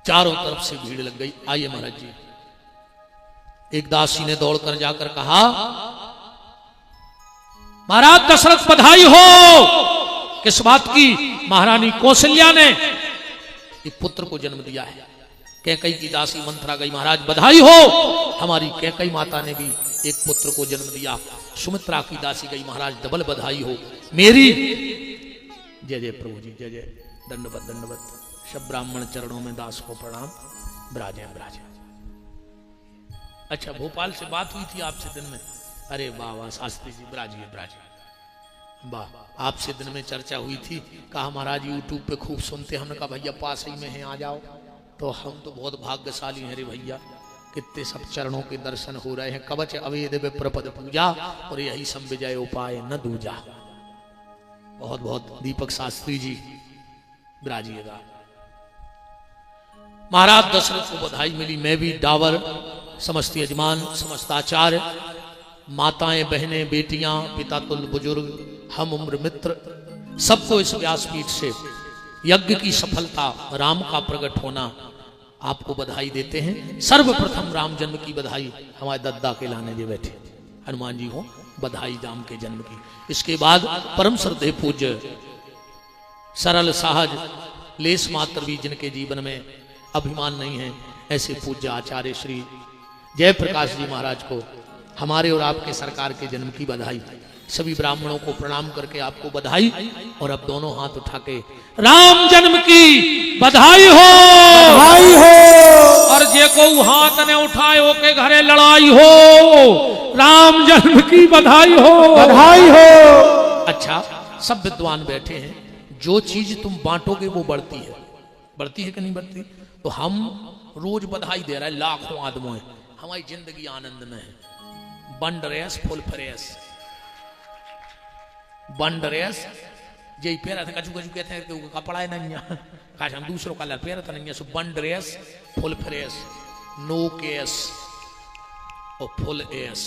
Speaker 1: चारों तरफ से भीड़ लग गई। आइए महाराज जी, एक दासी ने दौड़कर जाकर कहा, महाराज दशरथ बधाई हो। किस बात की? महारानी कौशल्या ने एक पुत्र को जन्म दिया है। कैकई की दासी मंत्रा गई, महाराज बधाई हो, हमारी कैकई माता ने भी एक पुत्र को जन्म दिया। सुमित्रा की दासी गई, महाराज डबल बधाई हो, मेरी जय जय प्रभु जी, जय जय। दंडवत दंडवत। सब ब्राह्मण चरणों में दास को प्रणाम। ब्राजे ब्राजे। अच्छा, भोपाल से बात हुई थी आपसे दिन में। अरे वाह वाह शास्त्री जी, ब्राजिए ब्राजिए। वाह, आपसे दिन में चर्चा हुई थी। कहा महाराज यूट्यूब पे खूब सुनते। हमने कहा भैया पास ही में हैं, आ जाओ। तो हम तो बहुत भाग्यशाली हैं रे भैया, कितने सब चरणों के दर्शन हो रहे हैं। कवच अवेद विप्रपद पूजा, और यही संविजय उपाय न दूजा। बहुत बहुत दीपक शास्त्री जी ब्राजिएगा। महाराज दशरथ को बधाई मिली। मैं भी डावर, समस्त यजमान, समस्त आचार्य, माताएं, बहनें, बेटियां, पिता तुल्य बुजुर्ग, हम उम्र मित्र, सबको इस व्यासपीठ से यज्ञ की सफलता, राम का प्रकट होना, आपको बधाई देते हैं। सर्वप्रथम राम जन्म की बधाई हमारे दद्दा के लाने जो बैठे हनुमान जी को बधाई राम के जन्म की। इसके बाद परम श्रद्धेय पूज्य, सरल सहज, लेस मात्र भी जिनके जीवन में अभिमान नहीं है, ऐसे पूज्य आचार्य श्री जयप्रकाश जी महाराज को हमारे और आपके सरकार के जन्म की बधाई। सभी ब्राह्मणों को प्रणाम करके आपको बधाई। और अब दोनों हाथ उठा के राम जन्म की बधाई हो,
Speaker 2: बधाई हो।
Speaker 1: और जे को हाथ ने उठाए हो के घरे लड़ाई हो, राम जन्म की बधाई हो,
Speaker 2: बधाई हो।
Speaker 1: अच्छा, सब विद्वान बैठे हैं। जो चीज तुम बांटोगे वो बढ़ती है। बढ़ती है कि नहीं बढ़ती? तो हम रोज बधाई दे रहे हैं लाखों आदमों। हमारी जिंदगी आनंद में है। बंड रेस फुल फ्रेस, बंड रेस जे पेरा थे कछु कछु कहते हैं कि कपड़ा है नहीं, काश हम दूसरों कलर पेरा था नहीं। सो बंड रेस फुल फ्रेस, नो केस और फुल एस।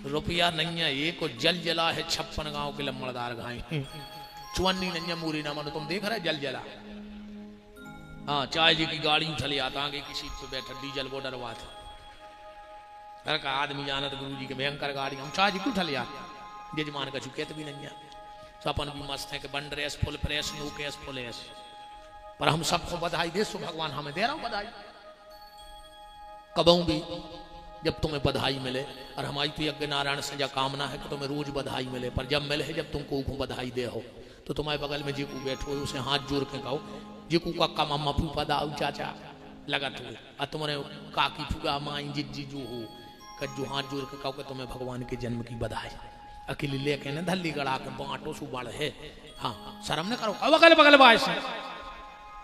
Speaker 1: रुपया नहीं है ये को जल जला है 56 गांव के लम्बड़दार घाई। चुवन्नी नहीं है मूरी ना मानो। तुम देख रहे जल जला। हाँ, चाय जी की गाड़ी उठले आता आगे की सीट पे बैठा डीजल बॉर्डर हुआ था। घर का आदमी जानत गुरु जी के भयंकर गाड़ी, हम चाय जी क्यों उठले आते जजमान का चुकेत भी नहीं है। तो अपन भी मस्त है कि बंड रेस फुल प्रेस, नो केस फुल एस। पर हम सबको बधाई दे, सो भगवान हमें दे रहा हूं बधाई। कबहू भी जब तुम्हें बधाई मिले, और हमारी तो यज्ञ नारायण से कामना है कि तुम्हें रोज बधाई मिले, पर जब मिले है जब तुमको बधाई दे हो, तो तुम्हारे बगल में जेकू बैठो उसे हाथ जोड़ के कहो, जेकू का मम्मा फूफा दाऊ चाचा लगत हो, और तुम्हारे काकी फूगा माई जिज्जी जो हो, कज्जू हाथ जोड़ के कहो कि तुम्हें भगवान के जन्म की बधाई। अकेले लेके न धल्ली गड़ा के बांटो सुबड़ है। हाँ, शर्म न करो, अगल बगल बाइस।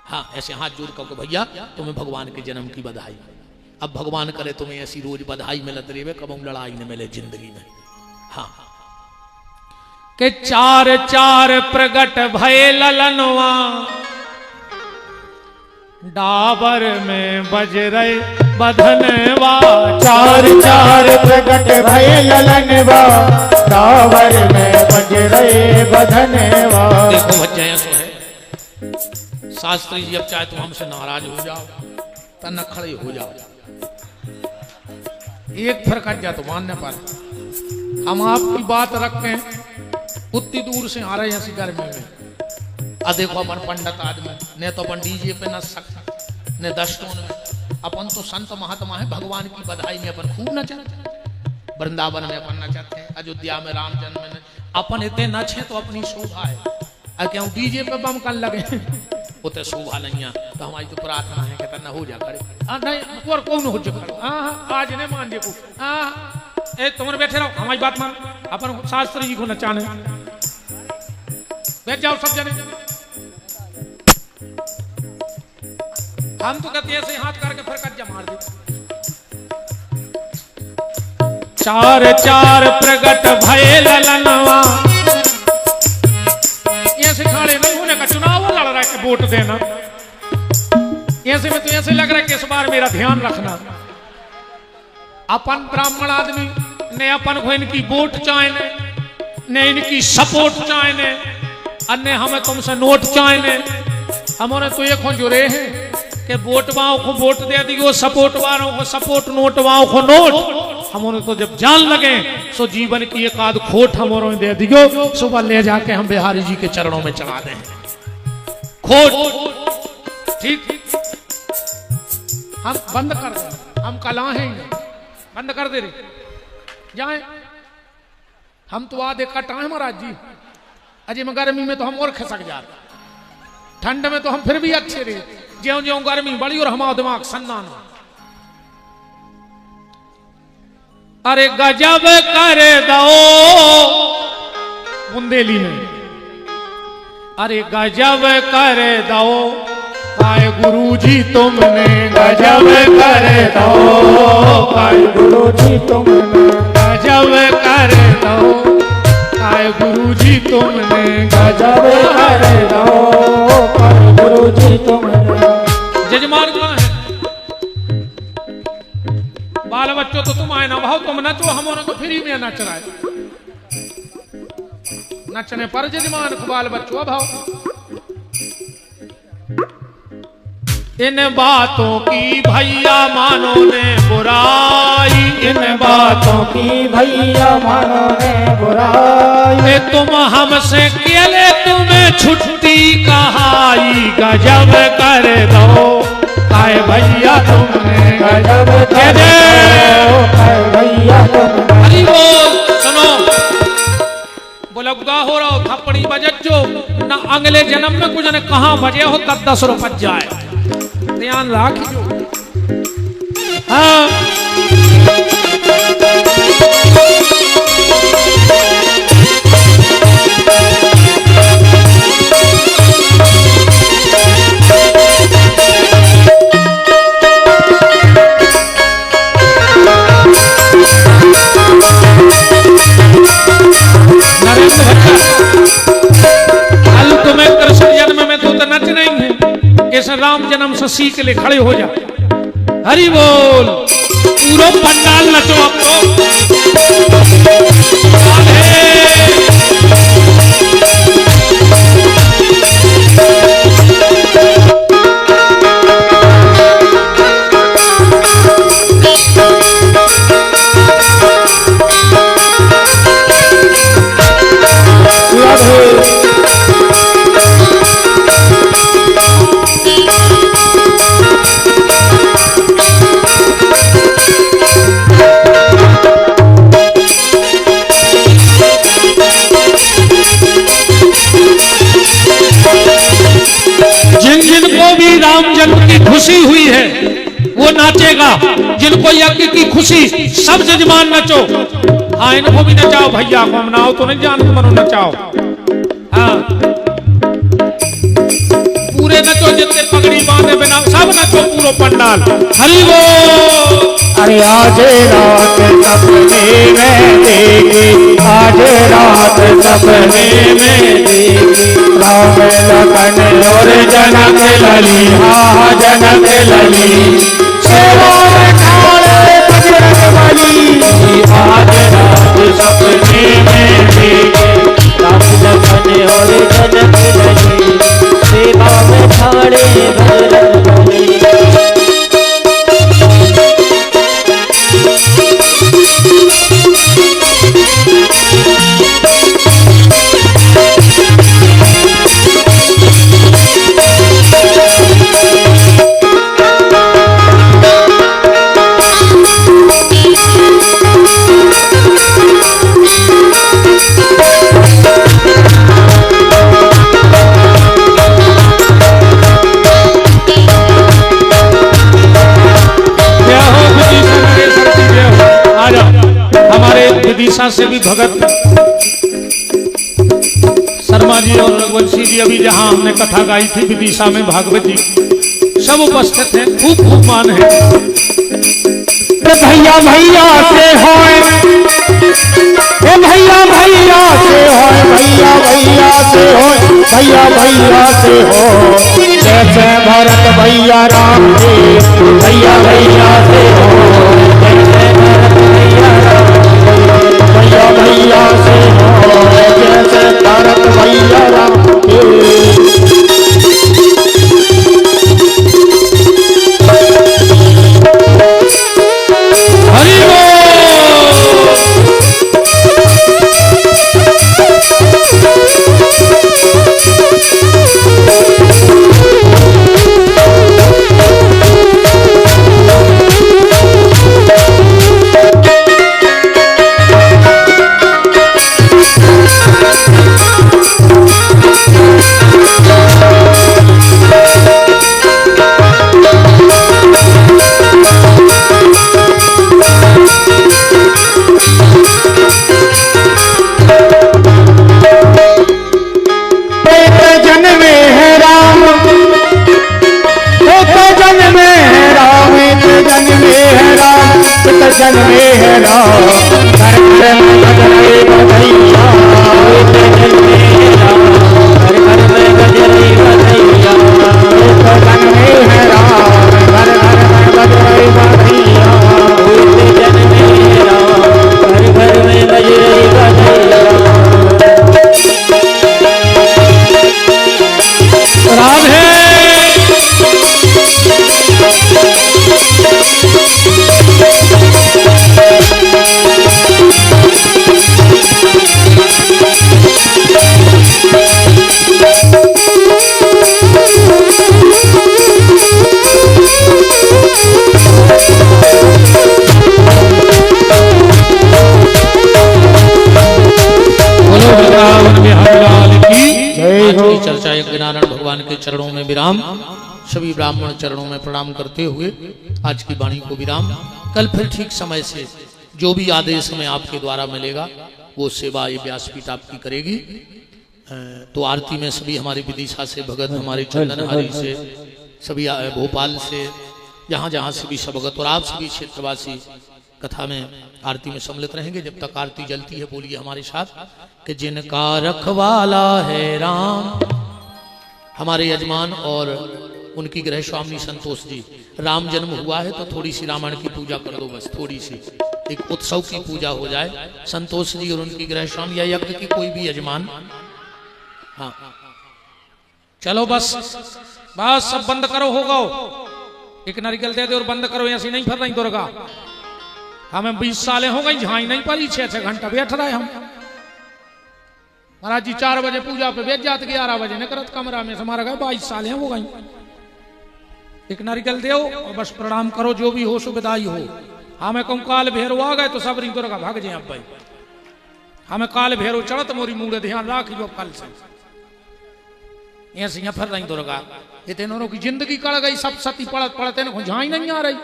Speaker 1: हाँ, ऐसे हाथ जोड़ कहो कि भैया तुम्हें भगवान के जन्म की बधाई। अब भगवान करे तुम्हें ऐसी रोज बधाई मिलत रहे, कब लड़ाई न मिले जिंदगी में। हाँ, के चार चार प्रगट भय ललनवा, डाबर में बज रहे बधनवा।
Speaker 2: चार चार प्रगट भय ललनवा, डाबर में बज रहे बधनवा।
Speaker 1: देखो बच्चा ऐसा है, शास्त्री जी अब चाहे तुम हमसे नाराज हो जाओ, तन खड़े हो जाओ, एक फर्क हट जा तो मानने पर हम आपकी बात रखें। उतनी दूर से आ रहे हैं गर्मी में। देखो अपन पंडित आदमी ने तो अपन डीजे पे नच सकता ने 10 टोन में। अपन तो संत महात्मा है, भगवान की बधाई में अपन खूब नचते। वृंदावन में अपन नचते हैं, अयोध्या में राम जन्म में अपन इतने नचे तो अपनी शोभा है। और क्यों डीजे पे बम कर लगे उतने शोभा नहीं है। तो हमारी तो प्रार्थना है कि तना हो जा खड़े। नहीं और कौन हो जा खड़े। आज नहीं मान देखो। ए तुम बैठे रहो, हमारी बात मान। अपन शास्त्री जी को नचाने बैठ जाओ सब जने। हम तो कहते ऐसे हाथ करके फिर कज्जा मार दे। चार चार प्रगट भय ललनवा, ऐसे खाड़े नहीं होने का चुनाव लड़ रहा है कि वोट देना। ऐसे में तो ऐसे लग रहा है कि इस बार मेरा ध्यान रखना। अपन ब्राह्मण आदमी ने अपन को इनकी वोट चाहने, ने इनकी सपोर्ट चाहने, अन्य हमें तुमसे नोट चाहने। हमारे तो एक जुड़े हैं कि वोट वाओं को वोट दे दियो, सपोर्ट वालों को सपोर्ट, नोट वाओं को नोट। हमारे तो जब जान लगे सो जीवन की एक आध खोट हमारे दे दियो, सुबह ले जाके हम बिहारी जी के चरणों में चढ़ा दें खोट। ठीक, हम बंद कर दे, हम कला हैं, बंद कर दे रहे जाए। हम तो आधे कटा है महाराज जी। अजय में गर्मी में तो हम और खिसक जाते, ठंड में तो हम फिर भी अच्छे रहे, ज्यों ज्यों गर्मी बढ़ी और हमारा दिमाग सन्ना ना। अरे गजब कर दो बुंदेली में, अरे गजब कर दो काय गुरुजी तुमने, गजब कर दो काय गुरुजी तुमने, गजब कर दो काय गुरुजी तुमने,
Speaker 2: गजब कर दो काय गुरुजी तुमने।
Speaker 1: जजमान कौन है? बाल बच्चों तो तुम आए ना भाव, तुम नचो, हम तो फ्री में नच रहा है। नचने पर जजमान को बाल बच्चों भाव। इन बातों की भैया मानो ने बुराई, इन बातों
Speaker 2: की भैया मानो ने बुराई,
Speaker 1: तुम हमसे केले तुम्हें छुट्टी कहाई, गजब कर दो काय भैया तुमने,
Speaker 2: गजब कर दो काय भैया तुमने।
Speaker 1: अरे बोल सुनो, बोला गुदा हो रहा हो थप्पड़ी बजो ना, अगले जन्म में कुछ ने कहा बजे हो तब 10 रुपये जाए, ध्यान रखियो। हाँ तुम्हें कृष्ण जन्म में तो नच नहीं है, इस राम जन्म से सीख ले खड़े हो जा। हरि बोल, पूरा पंडाल नचो अब खुशी हुई है वो नाचेगा, जिनको यज्ञ की खुशी सब जजमान नचो। हाँ इनको भी नचाओ, भैया को मनाओ तो नहीं जानते मनो नचाओ। हाँ पूरे नचो, जितने पगड़ी बांधे बिना सब नचो पूरा पंडाल। हरि बोल।
Speaker 2: अरे आज रात सपने में देखी, आज रात सपने में देखी, राम लखन और जनक लली, हाँ जनक लली, सेवा ठाड़े बजरंगबली। आज रात सपने में देखी, राम लखन और जनक लली, सेवा में ठाड़े बजरंगबली।
Speaker 1: विदिशा से भी भगत शर्मा जी और रघुवंशी जी अभी जहां हमने कथा गाई थी विदिशा में भागवत जी सब उपस्थित हैं, खूब खूब मान है।
Speaker 2: भैया भैया से हो, भैया भैया से हो, भैया भैया से हो, भैया भैया से हो, जैसे भरत भैया राम जी, भैया भैया से हो, जैसे भरत भैया राम, भैया भैया से हो, जैसे भरत भैया राम। जन में है राम, घर घर में बज रही बधैया, जन में है राम, घर घर में बज रही बधैया, जन में है राम, घर घर में बज रही बधैया, जन में है राम, घर घर में बज रही बधैया। राधे
Speaker 1: चर्चा यज्ञनारायण भगवान के चरणों में विराम। सभी ब्राह्मण चरणों में प्रणाम करते हुए आज की वाणी को विराम। कल फिर ठीक समय से जो भी आदेश हमें आपके द्वारा मिलेगा वो सेवा ये व्यासपीठ आपकी करेगी। तो आरती में सभी हमारे विदिशा से भगत, हमारे चंदन हरि से, सभी भोपाल से, जहाँ जहाँ से भी सब भगत और आप सभी क्षेत्रवासी कथा में आरती में सम्मिलित रहेंगे। जब तक आरती जलती है बोलिए हमारे साथ कि जिनका रखवाला है राम। हमारे यजमान और उनकी गृह स्वामी संतोष जी, राम जन्म हुआ है तो थोड़ी सी रामायण की पूजा कर दो, बस थोड़ी सी एक उत्सव की पूजा हो जाए। संतोष जी और उनकी गृह स्वामी या यज्ञ की कोई भी यजमान, हाँ चलो बस बस सब बंद करो, हो गो एक नारियल दे दे और बंद करो। ऐसी नहीं फर रही दुर्गा, हमें 20 सालें हो गई, झाई नहीं पड़ी, 6-6 घंटा बैठ रहे हम। महाराज जी 4 बजे पूजा पे बैठ जाते, 11 बजे न करत कमरा में हमारा गए 22 सालें हो गई। एक नारियल दो और बस प्रणाम करो, जो भी हो सुविधाई हो। हमें कहूँ काल भैरव आ गए तो सब रिंग दुर्गा भाग जाए। अब भाई हमें काल भैरव चढ़त मोरी मूड ध्यान राखी जो कल से ऐसे फिर रही दुर्गा। ये तेनों की जिंदगी कड़ गई, सब सती पड़त पड़ते झाई नहीं आ रही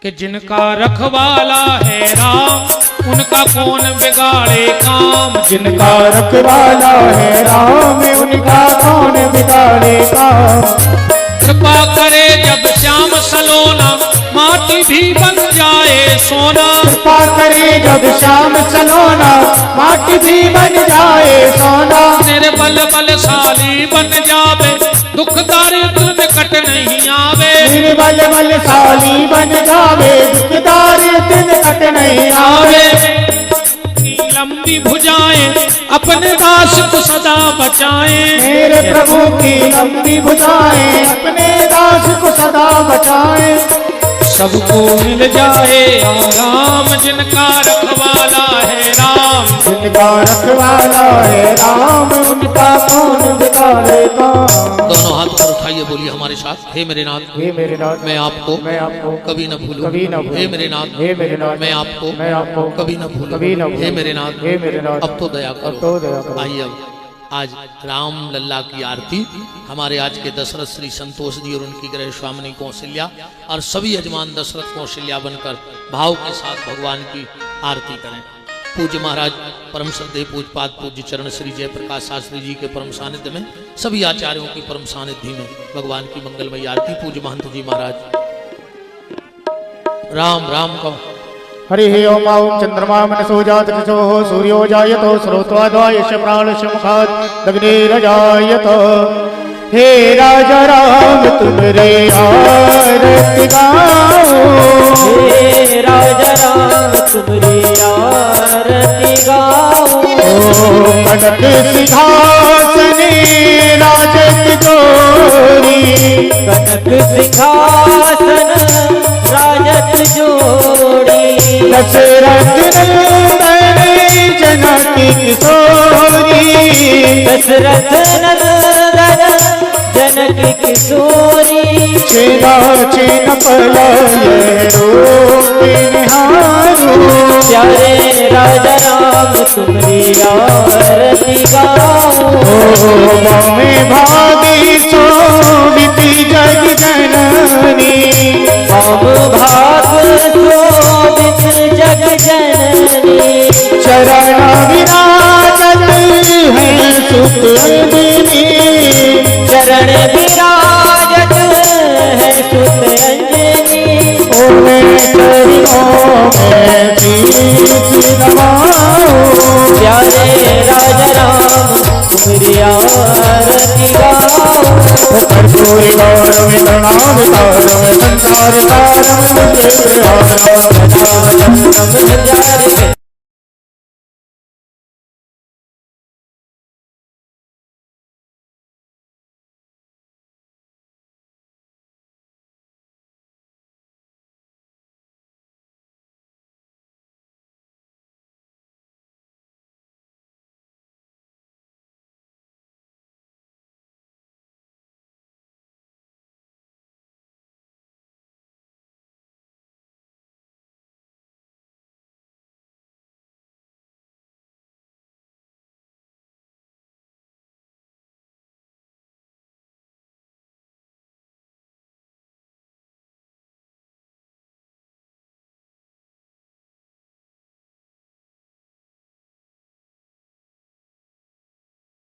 Speaker 1: कि जिनका रखवाला है राम उनका कौन बिगाड़े काम।
Speaker 2: जिनका रखवाला है राम उनका कौन बिगाड़े काम।
Speaker 1: कृपा करे जब श्याम सलोना माटी भी बन जाए सोना।
Speaker 2: कृपा करे जब श्याम सलोना माटी भी बन जाए सोना।
Speaker 1: निर्बल बलशाली बन जावे दुख दारिद्र में कट नहीं आवे।
Speaker 2: निर्बल बलशाली बन जावे दुख दारिद्र में कट नहीं आवे।
Speaker 1: लंबी भुजाएं अपने दास को सदा बचाएं।
Speaker 2: मेरे प्रभु की लंबी भुजाएं अपने दास को सदा बचाएं।
Speaker 1: सबको मिल जाए आराम जिनका रखवाला है राम।
Speaker 2: जिनका रखवाला है राम उनका कौन बिगाड़े काम।
Speaker 1: दोनों हाथ पर उठाइए, बोलिए हमारे साथ, हे मेरे नाथ,
Speaker 2: हे मेरे नाथ,
Speaker 1: मैं आपको कभी न भूलूं।
Speaker 2: कभी न भूलूं।
Speaker 1: हे मेरे नाथ,
Speaker 2: हे मेरे नाथ,
Speaker 1: मैं आपको कभी न भूलूं।
Speaker 2: कभी न भूलूं।
Speaker 1: हे मेरे नाथ,
Speaker 2: हे मेरे नाथ,
Speaker 1: अब तो दया करो।
Speaker 2: अब तो दया करो।
Speaker 1: आइए अब आज राम लल्ला की आरती हमारे आज के दशरथ श्री संतोष जी और उनकी गृह स्वामिनी कौशल्या और सभी यजमान दशरथ कौशल्या बनकर भाव के साथ भगवान की आरती करें। पूज्य महाराज परम श्रद्धेय पूज्यपाद पूज्य चरण श्री जयप्रकाश शास्त्री जी के परम सानिध्य में सभी आचार्यों की परम सानिध्य में भगवान की मंगलमयी आरती। पूज्य महंत जी महाराज राम राम को
Speaker 2: हरि ओम ओम चंद्रमा मनसो जात ऋषो सूर्यो जायतो श्रोत्वाद्वायश प्राणश मुखात् दग्निरजायत। हे राजा राम तुम्हारे आरती गाओ। हे राजा राम तुम्हारी आरती गाओ। कनक सिंहासन राजत जोरी। कनक सिंहासन राजत जोड़ी। दशरथ नंदन जनकी किशोरी। दशरथ नंदन जनकी किशोरी। छेना छेन पलय रूप निहारो। प्यारे राजा राम तुम्हारी आरती गाओ। में भागी शोभित जग जननी। हम भाग शोभित जग जननी। चरण विराजत है सुत अंजनी। चरण विराजत है सुत अंजनी। गौरी गौर में करुणावतार में संसार तार में मुझे प्यार